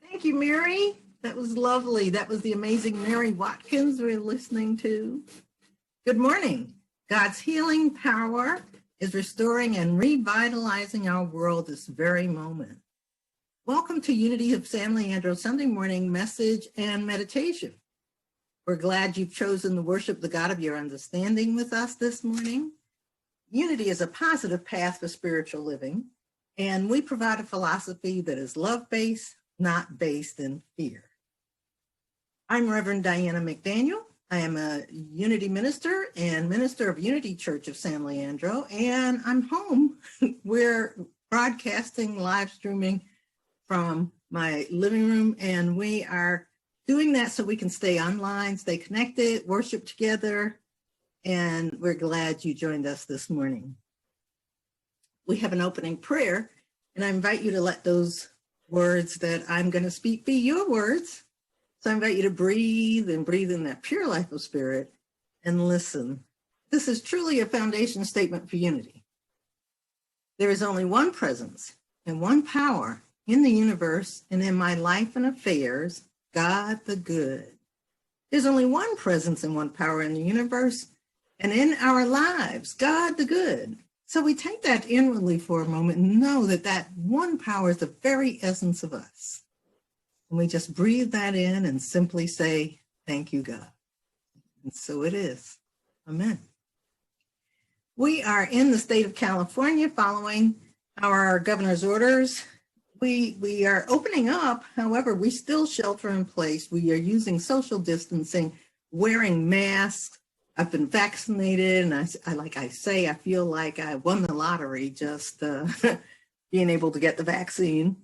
Thank you, Mary. That was lovely. That was the amazing Mary Watkins we're listening to. Good morning. God's healing power is restoring and revitalizing our world this very moment. Welcome to Unity of San Leandro Sunday morning message and meditation. We're glad you've chosen to worship the God of your understanding with us this morning. Unity is a positive path for spiritual living, and we provide a philosophy that is love-based, not based in fear. I'm Reverend Diana McDaniel. I am a Unity minister and minister of Unity Church of San Leandro, and I'm home. We're broadcasting, live streaming from my living room, and we are doing that so we can stay online, stay connected, worship together, and we're glad you joined us this morning. We have an opening prayer, and I invite you to let those words that I'm going to speak be your words. So I invite you to breathe and breathe in that pure life of spirit and listen. This is truly a foundation statement for unity. There is only one presence and one power in the universe and in my life and affairs, God the good. There's only one presence and one power in the universe and in our lives, God the good. So we take that inwardly for a moment and know that that one power is the very essence of us. And we just breathe that in and simply say, thank you, God. And so it is. Amen. We are in the state of California following our governor's orders. We are opening up. However, we still shelter in place. We are using social distancing, wearing masks. I've been vaccinated, and I feel like I won the lottery just being able to get the vaccine.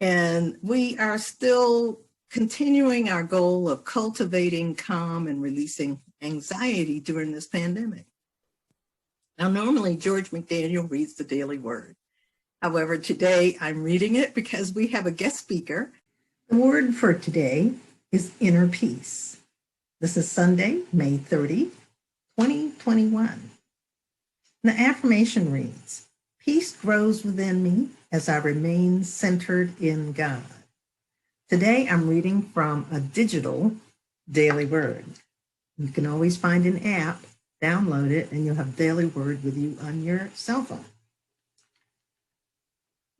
And we are still continuing our goal of cultivating calm and releasing anxiety during this pandemic. Now, normally George McDaniel reads the Daily Word. However, today I'm reading it because we have a guest speaker. The word for today is inner peace. This is Sunday, May 30, 2021. The affirmation reads, peace grows within me as I remain centered in God. Today I'm reading from a digital Daily Word. You can always find an app, download it, and you'll have Daily Word with you on your cell phone.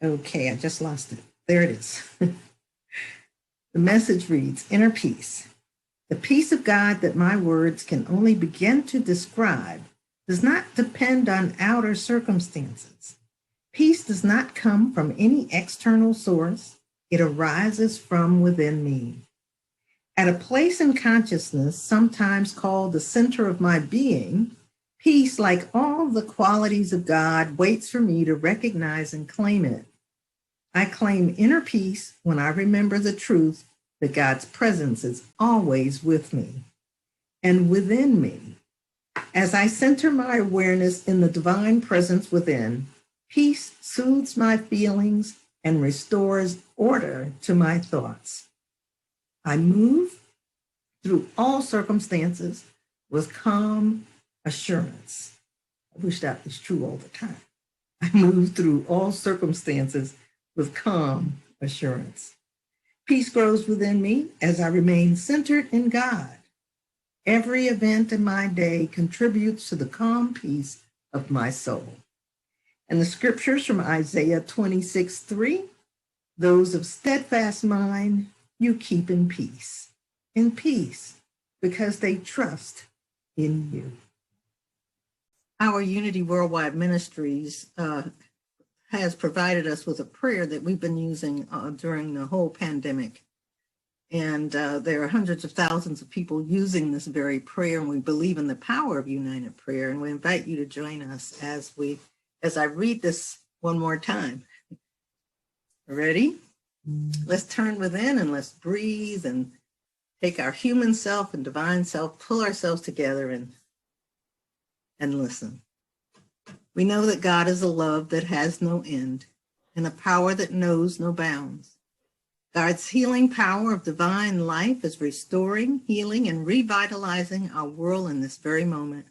Okay, I just lost it. There it is. The message reads, inner peace. The peace of God that my words can only begin to describe does not depend on outer circumstances. Peace does not come from any external source. It arises from within me. At a place in consciousness, sometimes called the center of my being, peace, like all the qualities of God, waits for me to recognize and claim it. I claim inner peace when I remember the truth that God's presence is always with me and within me. As I center my awareness in the divine presence within, peace soothes my feelings and restores order to my thoughts. I move through all circumstances with calm assurance. I wish that was true all the time. I move through all circumstances with calm assurance. Peace grows within me as I remain centered in God. Every event in my day contributes to the calm peace of my soul. And the scriptures from Isaiah 26:3, those of steadfast mind, you keep in peace, because they trust in you. Our Unity Worldwide Ministries has provided us with a prayer that we've been using during the whole pandemic. And there are hundreds of thousands of people using this very prayer, and we believe in the power of united prayer. And we invite you to join us as I read this one more time. Ready? Let's turn within and let's breathe and take our human self and divine self, pull ourselves together and listen. We know that God is a love that has no end and a power that knows no bounds. God's healing power of divine life is restoring, healing, and revitalizing our world in this very moment.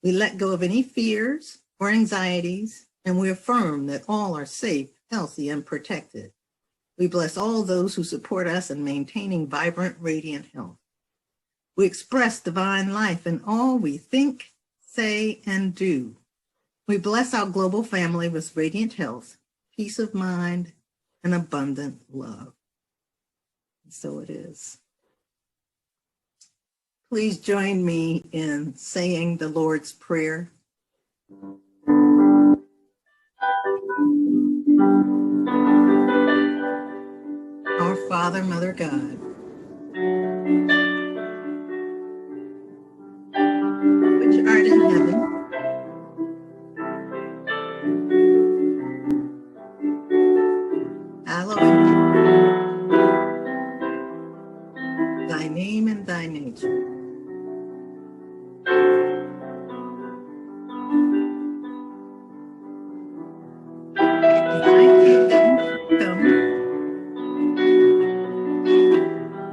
We let go of any fears or anxieties, and we affirm that all are safe, healthy, and protected. We bless all those who support us in maintaining vibrant, radiant health. We express divine life in all we think, say, and do. We bless our global family with radiant health, peace of mind, and abundant love. And so it is. Please join me in saying the Lord's Prayer. Our Father, Mother God, which art in heaven, hallowed be thy name and thy nature. Thy kingdom come,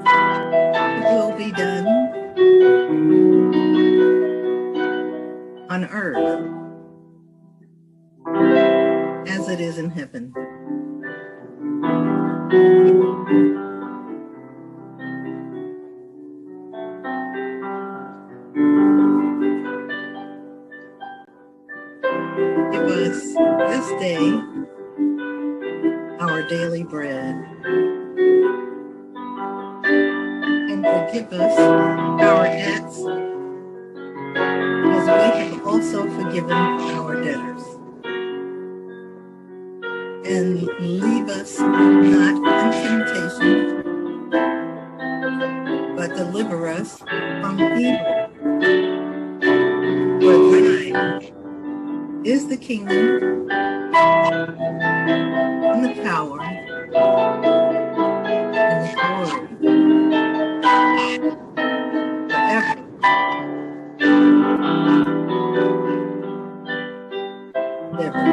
thy will be done on earth as it is in heaven. Give us this day our daily bread, and forgive us our debts as we have also forgiven our debtors. And leave us not in temptation, but deliver us from evil. For thine is the kingdom and the power and the glory forever. And ever.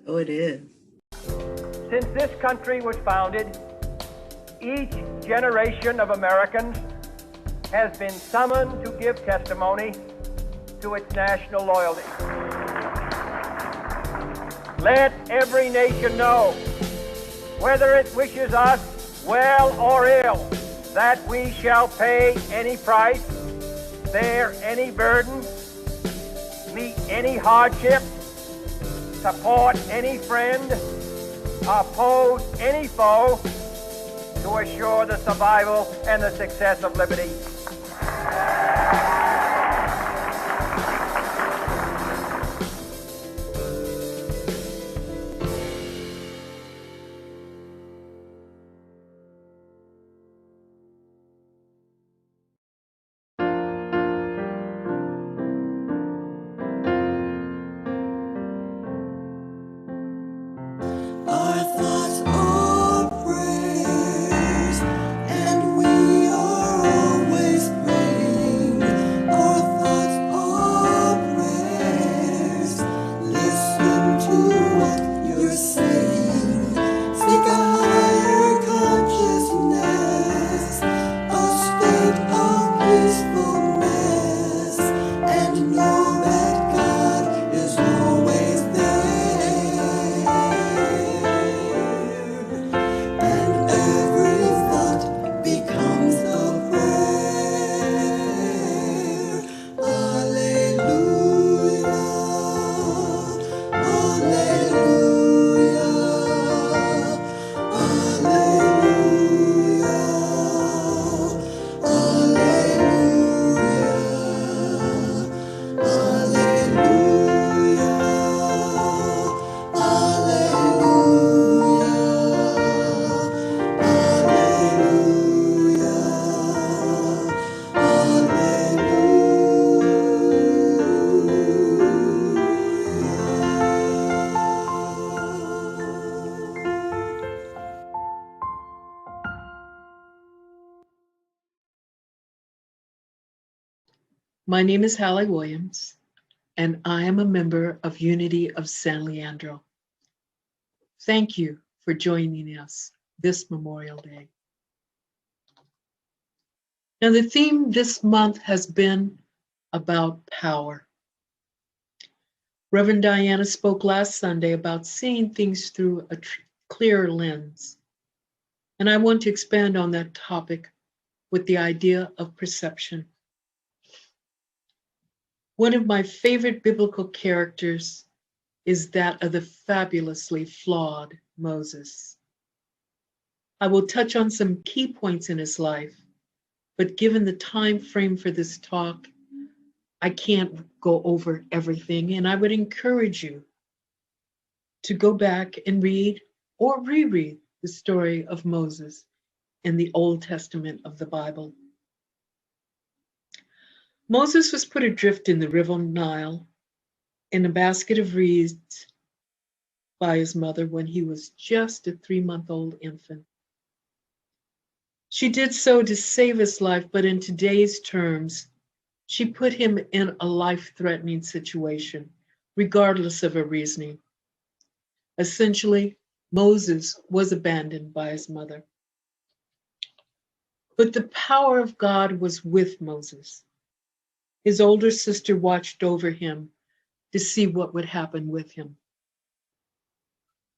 So it is. Since this country was founded, each generation of Americans has been summoned to give testimony to its national loyalty. Let every nation know, whether it wishes us well or ill, that we shall pay any price, bear any burden, meet any hardship, support any friend, oppose any foe, to assure the survival and the success of liberty. Our thoughts are prayers, and we are always praying. Our thoughts are prayers. Listen to what you're saying. Seek a higher consciousness, a state of peacefulness, and know that God is always there. And every thought becomes a prayer. My name is Hallie Williams, and I am a member of Unity of San Leandro. Thank you for joining us this Memorial Day. Now, the theme this month has been about power. Reverend Diana spoke last Sunday about seeing things through a clear lens, and I want to expand on that topic with the idea of perception. One of my favorite biblical characters is that of the fabulously flawed Moses. I will touch on some key points in his life, but given the time frame for this talk, I can't go over everything, and I would encourage you to go back and read or reread the story of Moses in the Old Testament of the Bible. Moses was put adrift in the river Nile in a basket of reeds by his mother when he was just a 3-month-old infant. She did so to save his life, but in today's terms, she put him in a life-threatening situation, regardless of her reasoning. Essentially, Moses was abandoned by his mother. But the power of God was with Moses. His older sister watched over him to see what would happen with him.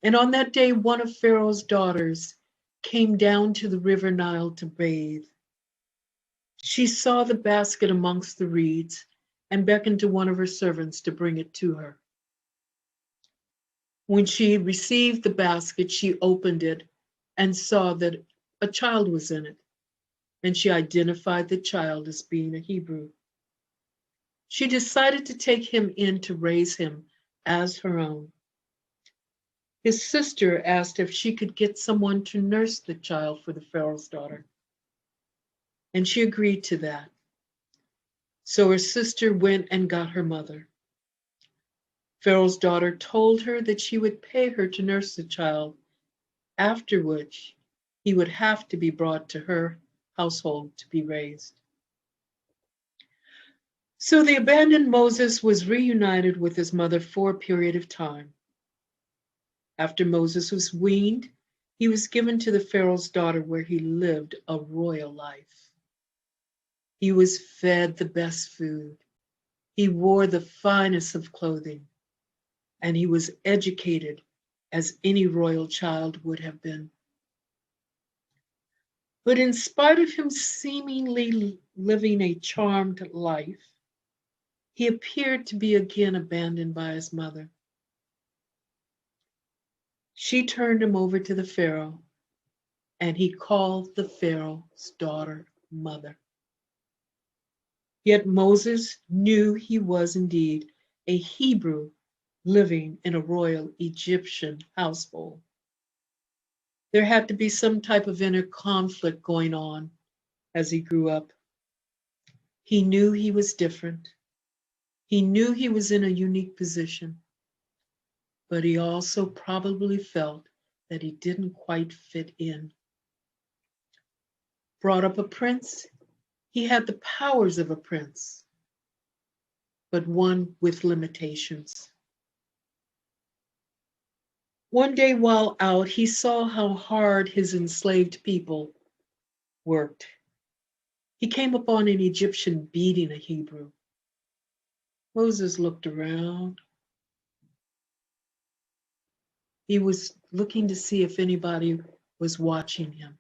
And on that day, one of Pharaoh's daughters came down to the river Nile to bathe. She saw the basket amongst the reeds and beckoned to one of her servants to bring it to her. When she received the basket, she opened it and saw that a child was in it, and she identified the child as being a Hebrew. She decided to take him in to raise him as her own. His sister asked if she could get someone to nurse the child for the Pharaoh's daughter, and she agreed to that. So her sister went and got her mother. Pharaoh's daughter told her that she would pay her to nurse the child, after which he would have to be brought to her household to be raised. So the abandoned Moses was reunited with his mother for a period of time. After Moses was weaned, he was given to the Pharaoh's daughter, where he lived a royal life. He was fed the best food. He wore the finest of clothing, and he was educated as any royal child would have been. But in spite of him seemingly living a charmed life, he appeared to be again abandoned by his mother. She turned him over to the Pharaoh, and he called the Pharaoh's daughter mother. Yet Moses knew he was indeed a Hebrew living in a royal Egyptian household. There had to be some type of inner conflict going on as he grew up. He knew he was different. He knew he was in a unique position, but he also probably felt that he didn't quite fit in. Brought up a prince, he had the powers of a prince, but one with limitations. One day while out, he saw how hard his enslaved people worked. He came upon an Egyptian beating a Hebrew. Moses looked around. He was looking to see if anybody was watching him.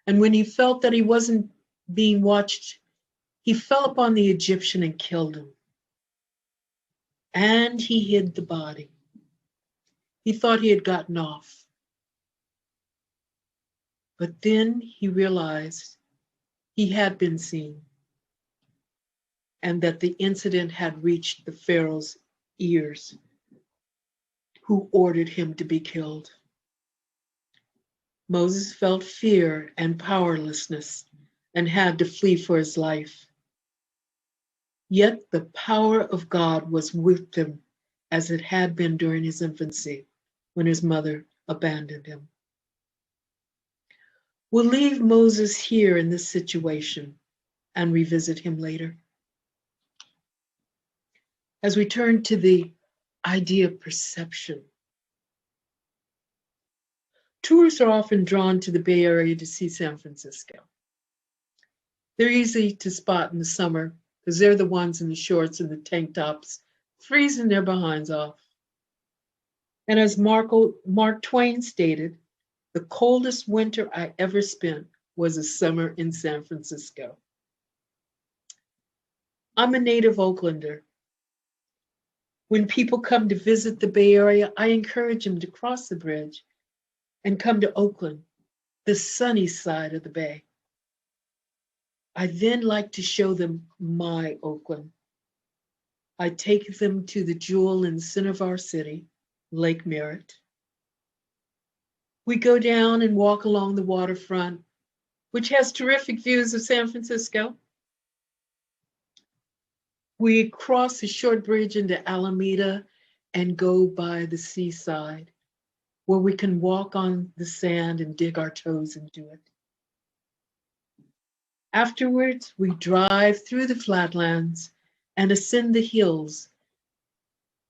And when he felt that he wasn't being watched, he fell upon the Egyptian and killed him. And he hid the body. He thought he had gotten off. But then he realized he had been seen, and that the incident had reached the Pharaoh's ears, who ordered him to be killed. Moses felt fear and powerlessness and had to flee for his life. Yet the power of God was with him, as it had been during his infancy when his mother abandoned him. We'll leave Moses here in this situation and revisit him later. as we turn to the idea of perception. Tourists are often drawn to the Bay Area to see San Francisco. They're easy to spot in the summer because they're the ones in the shorts and the tank tops, freezing their behinds off. And as Mark Twain stated, the coldest winter I ever spent was a summer in San Francisco. I'm a native Oaklander. When people come to visit the Bay Area, I encourage them to cross the bridge and come to Oakland, the sunny side of the bay. I then like to show them my Oakland. I take them to the jewel in the center of our city, Lake Merritt. We go down and walk along the waterfront, which has terrific views of San Francisco. We cross a short bridge into Alameda and go by the seaside, where we can walk on the sand and dig our toes into it. Afterwards, we drive through the flatlands and ascend the hills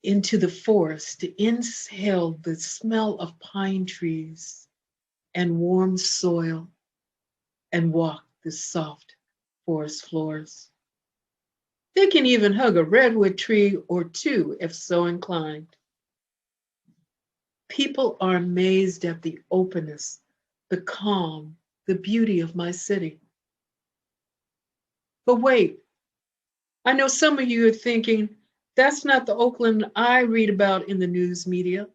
into the forest to inhale the smell of pine trees and warm soil and walk the soft forest floors. They can even hug a redwood tree or two if so inclined. People are amazed at the openness, the calm, the beauty of my city. But wait, I know some of you are thinking, that's not the Oakland I read about in the news media.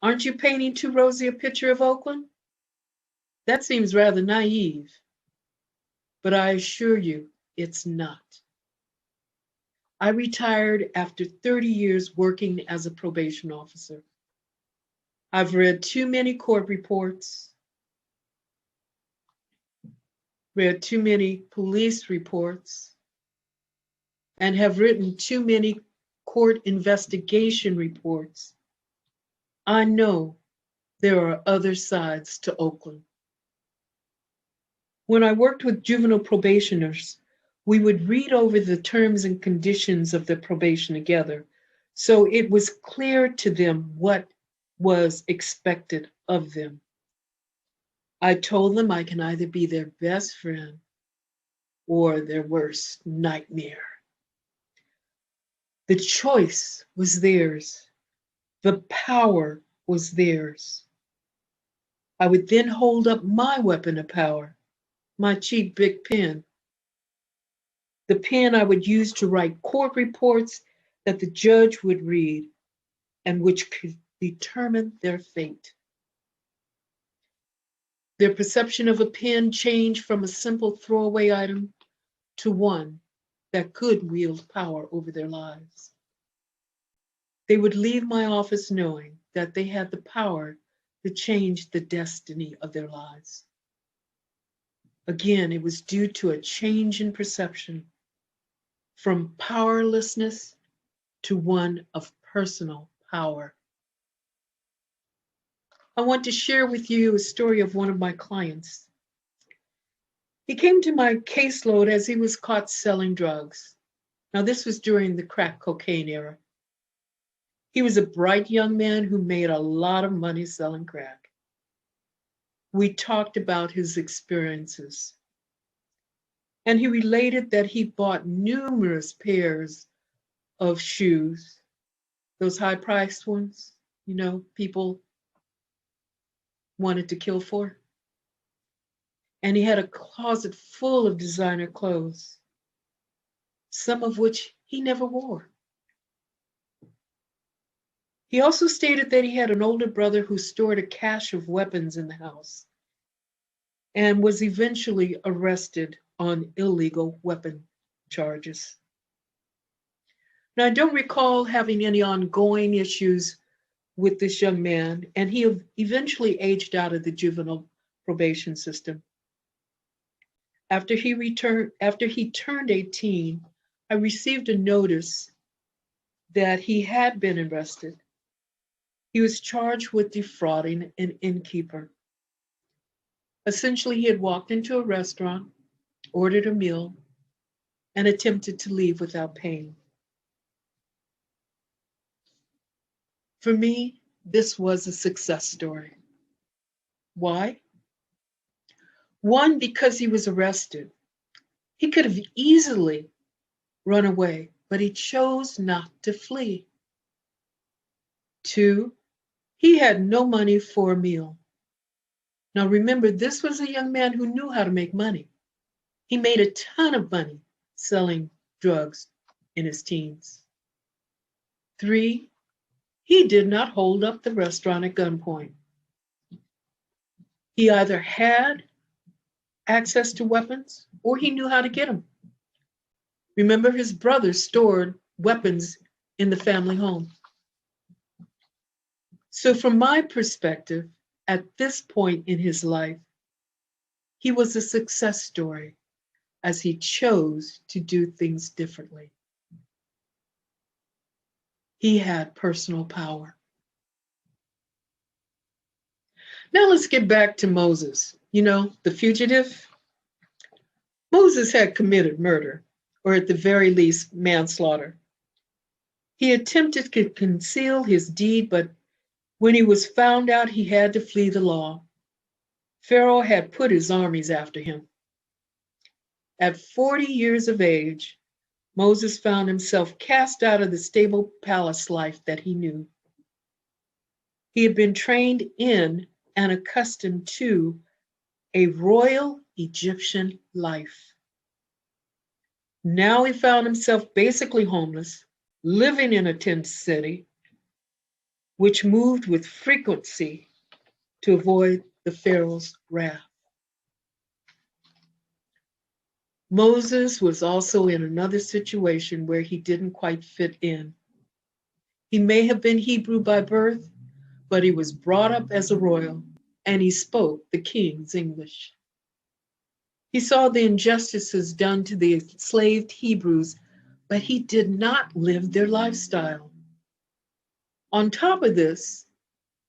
Aren't you painting too rosy a picture of Oakland? That seems rather naive, but I assure you it's not. I retired after 30 years working as a probation officer. I've read too many court reports, read too many police reports, and have written too many court investigation reports. I know there are other sides to Oakland. When I worked with juvenile probationers, we would read over the terms and conditions of the probation together, so it was clear to them what was expected of them. I told them I can either be their best friend or their worst nightmare. The choice was theirs. The power was theirs. I would then hold up my weapon of power, my cheap big pen. The pen I would use to write court reports that the judge would read and which could determine their fate. Their perception of a pen changed from a simple throwaway item to one that could wield power over their lives. They would leave my office knowing that they had the power to change the destiny of their lives. Again, it was due to a change in perception from powerlessness to one of personal power. I want to share with you a story of one of my clients. He came to my caseload as he was caught selling drugs. Now, this was during the crack cocaine era. He was a bright young man who made a lot of money selling crack. We talked about his experiences. And he related that he bought numerous pairs of shoes, those high-priced ones, you know, people wanted to kill for. And he had a closet full of designer clothes, some of which he never wore. He also stated that he had an older brother who stored a cache of weapons in the house and was eventually arrested on illegal weapon charges. Now, I don't recall having any ongoing issues with this young man, and he eventually aged out of the juvenile probation system. After he turned 18, I received a notice that he had been arrested. He was charged with defrauding an innkeeper. Essentially, he had walked into a restaurant, ordered a meal, and attempted to leave without paying. For me, this was a success story. Why? One, because he was arrested. He could have easily run away, but he chose not to flee. Two, he had no money for a meal. Now remember, this was a young man who knew how to make money. He made a ton of money selling drugs in his teens. Three, he did not hold up the restaurant at gunpoint. He either had access to weapons or he knew how to get them. Remember, his brother stored weapons in the family home. So from my perspective, at this point in his life, he was a success story as he chose to do things differently. He had personal power. Now let's get back to Moses. You know, the fugitive. Moses had committed murder, or at the very least, manslaughter. He attempted to conceal his deed, but when he was found out, he had to flee the law. Pharaoh had put his armies after him. At 40 years of age, Moses found himself cast out of the stable palace life that he knew. He had been trained in and accustomed to a royal Egyptian life. Now he found himself basically homeless, living in a tent city, which moved with frequency to avoid the Pharaoh's wrath. Moses was also in another situation where he didn't quite fit in. He may have been Hebrew by birth, but he was brought up as a royal, and he spoke the king's English. He saw the injustices done to the enslaved Hebrews, but he did not live their lifestyle. On top of this,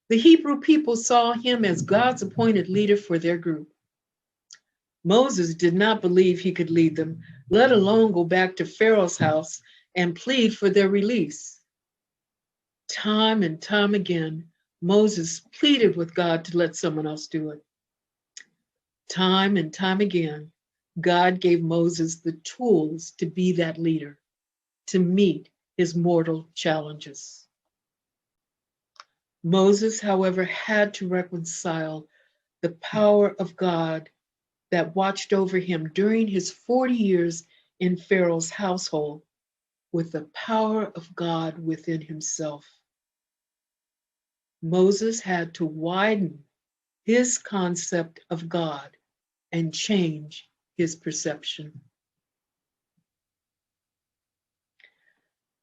the Hebrew people saw him as God's appointed leader for their group. Moses did not believe he could lead them, let alone go back to Pharaoh's house and plead for their release. Time and time again, Moses pleaded with God to let someone else do it. Time and time again, God gave Moses the tools to be that leader, to meet his mortal challenges. Moses, however, had to reconcile the power of God that watched over him during his 40 years in Pharaoh's household with the power of God within himself. Moses had to widen his concept of God and change his perception.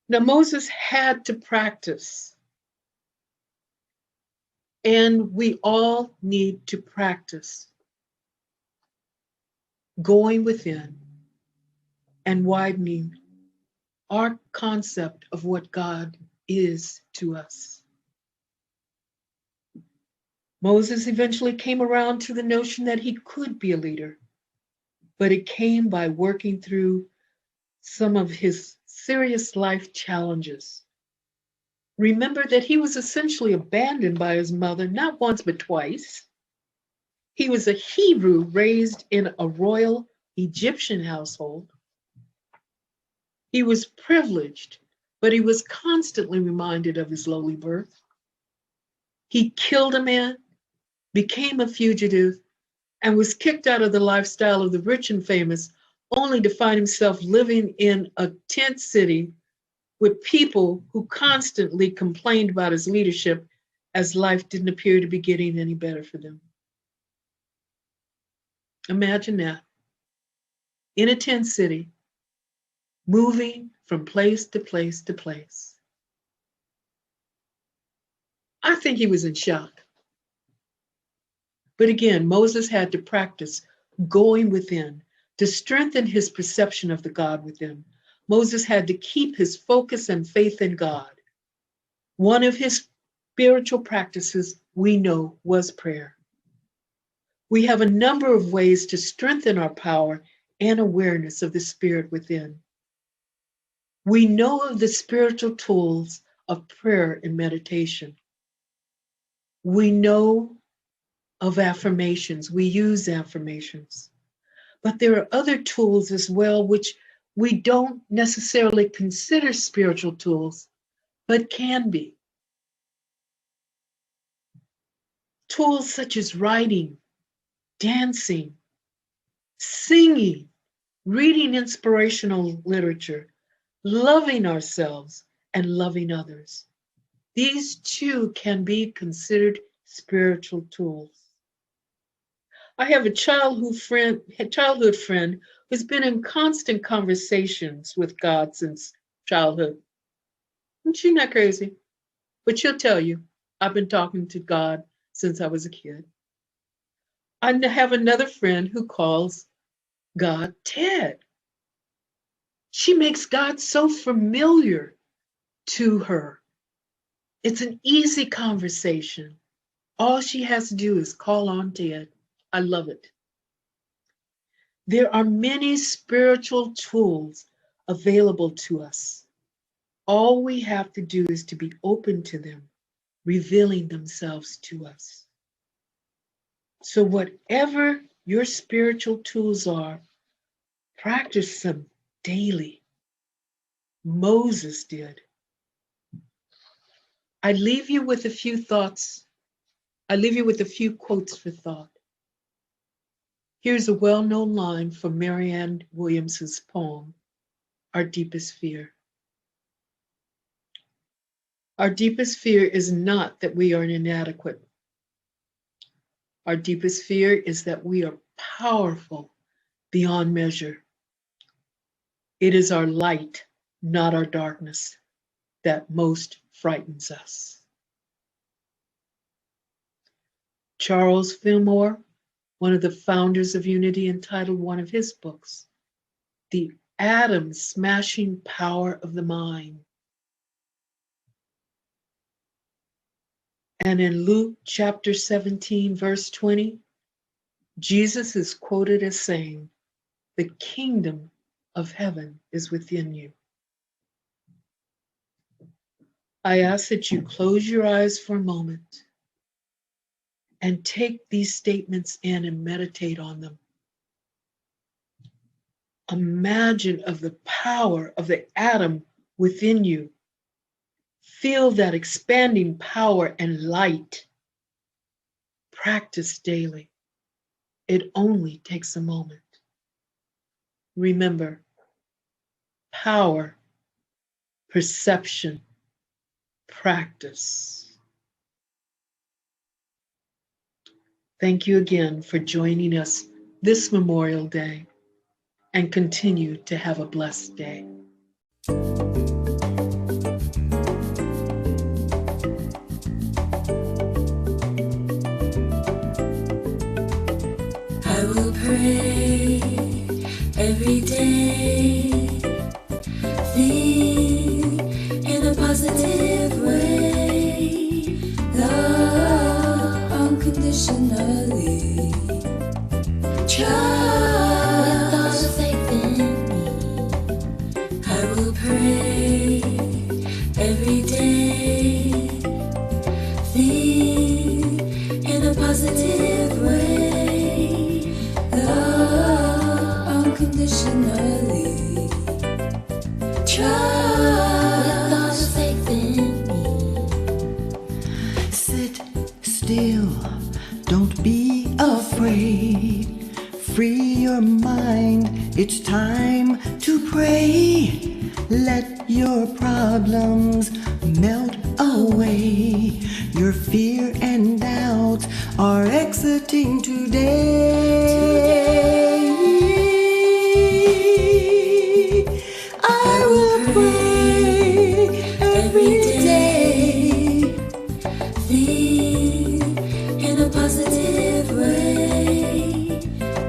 Now, Moses had to practice, and we all need to practice going within and widening our concept of what God is to us. Moses eventually came around to the notion that he could be a leader, but it came by working through some of his serious life challenges. Remember that he was essentially abandoned by his mother, not once but twice. He was a Hebrew raised in a royal Egyptian household. He was privileged, but he was constantly reminded of his lowly birth. He killed a man, became a fugitive, and was kicked out of the lifestyle of the rich and famous, only to find himself living in a tent city with people who constantly complained about his leadership, as life didn't appear to be getting any better for them. Imagine that. In a tent city, moving from place to place to place. I think he was in shock. But again, Moses had to practice going within to strengthen his perception of the God within. Moses had to keep his focus and faith in God. One of his spiritual practices we know was prayer. We have a number of ways to strengthen our power and awareness of the spirit within. We know of the spiritual tools of prayer and meditation. We know of affirmations, we use affirmations, but there are other tools as well which we don't necessarily consider spiritual tools, but can be. Tools such as writing, dancing, singing, reading inspirational literature, loving ourselves, and loving others. These too can be considered spiritual tools. I have a childhood friend who's been in constant conversations with God since childhood. And she's not crazy, but she'll tell you, I've been talking to God since I was a kid. I have another friend who calls God Ted. She makes God so familiar to her. It's an easy conversation. All she has to do is call on Ted. I love it. There are many spiritual tools available to us. All we have to do is to be open to them, revealing themselves to us. So whatever your spiritual tools are, practice them daily. Moses did. I leave you with a few thoughts. I leave you with a few quotes for thought. Here's a well-known line from Marianne Williamson's poem, Our Deepest Fear. Our deepest fear is not that we are inadequate. Our deepest fear is that we are powerful beyond measure. It is our light, not our darkness, that most frightens us. Charles Fillmore, one of the founders of Unity, entitled one of his books, The Atom-Smashing Power of the Mind. And in Luke chapter 17, verse 20, Jesus is quoted as saying, "The kingdom of heaven is within you." I ask that you close your eyes for a moment and take these statements in and meditate on them. Imagine of the power of the atom within you. Feel that expanding power and light. Practice daily. It only takes a moment. Remember, power, perception, practice. Thank you again for joining us this Memorial Day, and continue to have a blessed day. I will pray every day, think in a positive way, love unconditionally, trust with faith in me. I will pray every day, think in a positive way, love unconditionally, trust with faith in me. Sit still, don't be afraid. Free your mind, it's time to pray. Let your problems melt away. Your fear and doubts are exiting today. I will pray every day, think in a positive way,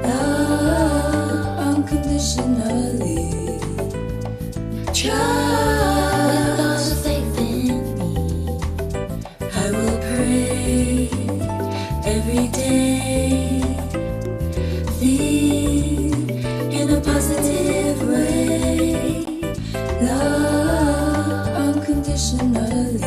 love unconditionally, trust with faith in me. I will pray every day, think in a positive way, love unconditionally.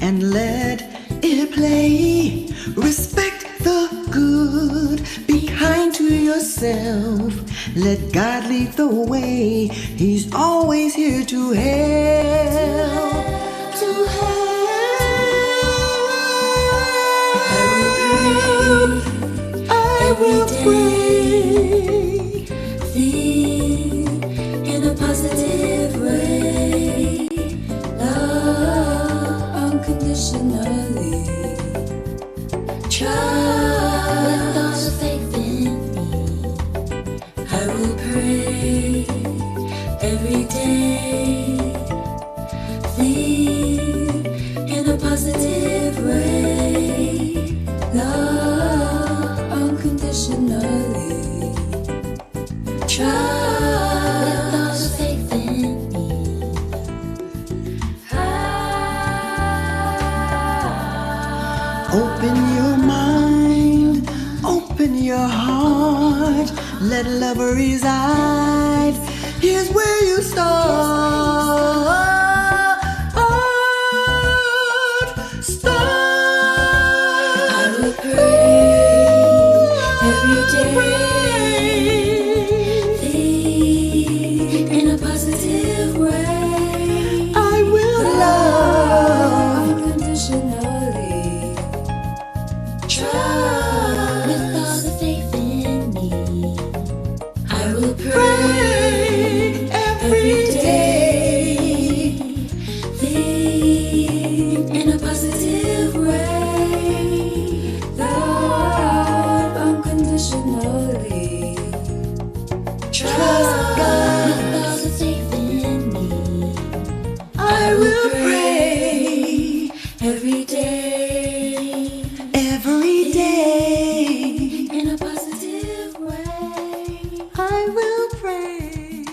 and let it play. Respect the good, be kind to yourself. Let God lead the way. He's always here to help. To help. I will pray. Think in a positive way. Love unconditionally. Trust with all the faith in me. I will pray every day. Think in a positive way. Love unconditionally. Trust with all the faith in me. Open your mind, open your heart, let love reside. Here's where you start. I will pray every day. Think in a positive way. I will love unconditionally. Trust with all the faith in me. I will pray every day. Think in a positive way. Love unconditionally. Trust God with all the faith in me. I will pray every day. every day. In a positive way. I will pray.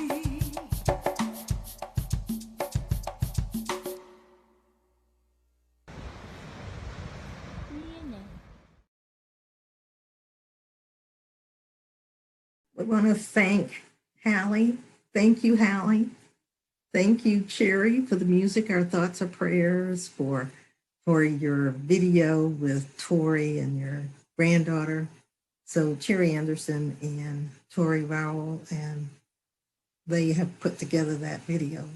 We want to thank Hallie. Thank you, Hallie. Thank you, Cherry, for the music. Our thoughts are prayers for your video with Tori and your granddaughter. So Cherry Anderson and Tori Rowell, and they have put together that video.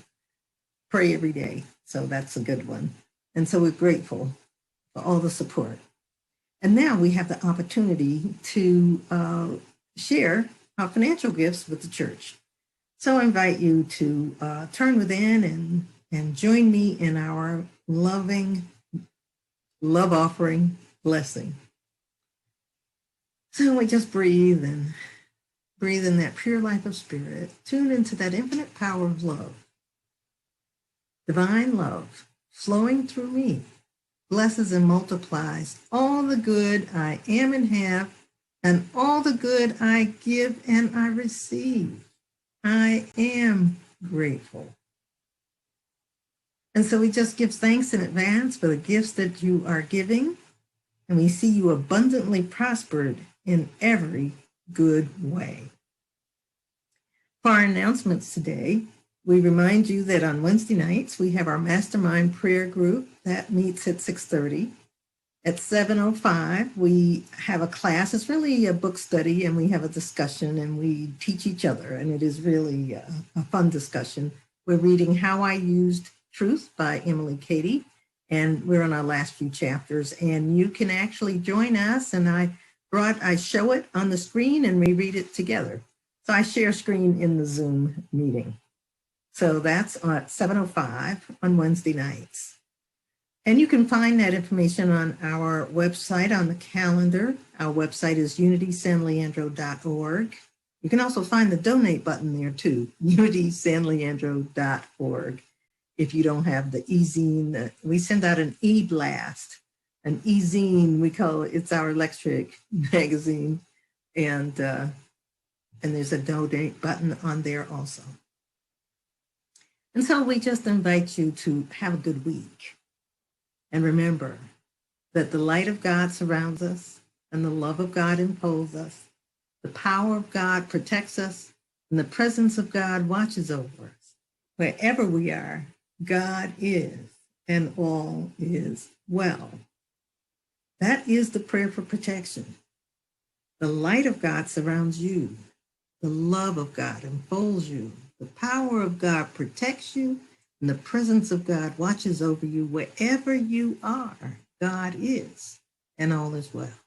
Pray every day. So that's a good one. And so we're grateful for all the support. And now we have the opportunity to share our financial gifts with the church. So I invite you to turn within and join me in our loving love offering blessing. So we just breathe in that pure life of spirit, tune into that infinite power of love, divine love flowing through me, blesses and multiplies all the good I am and have, and all the good I give and I receive. I am grateful. And so we just give thanks in advance for the gifts that you are giving, and we see you abundantly prospered in every good way. For our announcements today, we remind you that on Wednesday nights, we have our mastermind prayer group that meets at 6:30. At 7:05, we have a class. It's really a book study, and we have a discussion, and we teach each other, and it is really a fun discussion. We're reading How I Used Truth by Emily Cady, and we're on our last few chapters, and you can actually join us, and I show it on the screen, and we read it together. So I share screen in the Zoom meeting. So that's at 7:05 on Wednesday nights. And you can find that information on our website on the calendar. Our website is unitysanleandro.org. You can also find the donate button there too, unitysanleandro.org. If you don't have the e-zine, we send out an e-blast, an e-zine, we call it. It's our electric magazine. And there's a donate button on there also. And so we just invite you to have a good week. And remember that the light of God surrounds us and the love of God enfolds us. The power of God protects us and the presence of God watches over us. Wherever we are, God is, and all is well. That is the prayer for protection. The light of God surrounds you. The love of God enfolds you. The power of God protects you. And the presence of God watches over you wherever you are. God is, and all is well.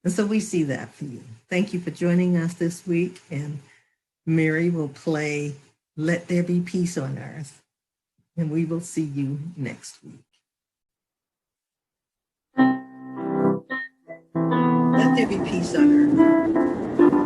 And so we see that for you. Thank you for joining us this week. And Mary will play Let There Be Peace on Earth. And we will see you next week. Let there be peace on earth.